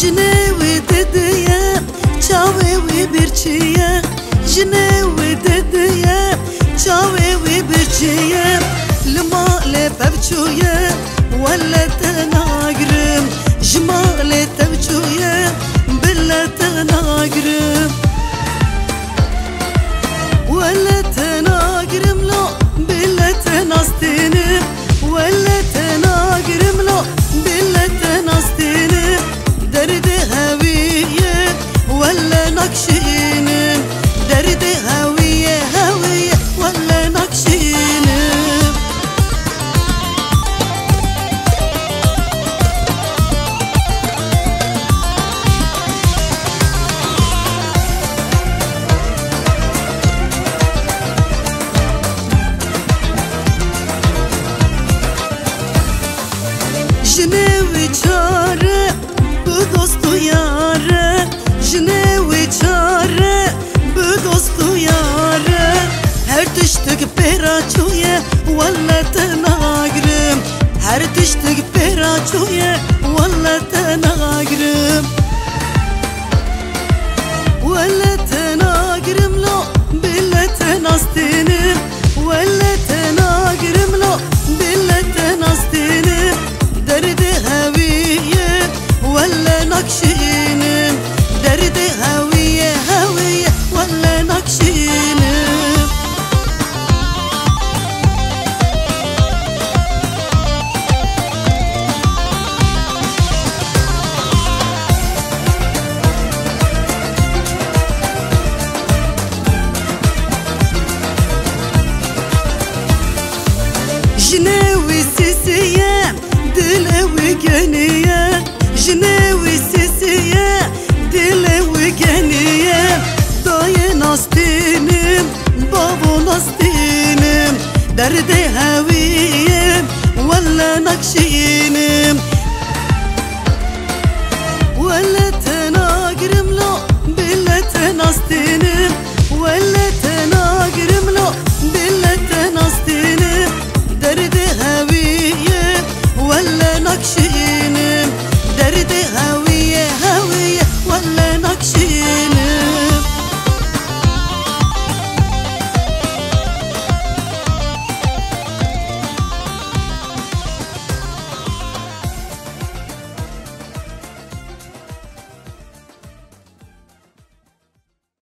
جنوي دديا چاوي وبرچيا جنوي دديا چاوي وبرچيا لما لبچويا ولا تناغرم جمال تبچويا بلا تناغرم ولا تناغرم لو بلا تناستنم ولا تناغرم لو بلا تناستنم درد هوية ولا نكشينم درد هوية هوية ولا نكشينم جنوي چاره bu dostu yare جنوي چاره bu dostu yare her tiştik peraçuye ولا تناغرم her tiştik peraçuye ولا تناغرم ولا تناغرم لو بلا تناستنم ولا تناغرم لو بلا تناستنم درد هوية ولا نكشينم درد هوية هوية ولا نكشينم جنوي سيسية دلوي جنية جنوي سيسية دلوي جنية داي ناستينم بابو ناستينم درد هوية ولا نكشينم ولا تناغرم لو بلا تناستينم ولا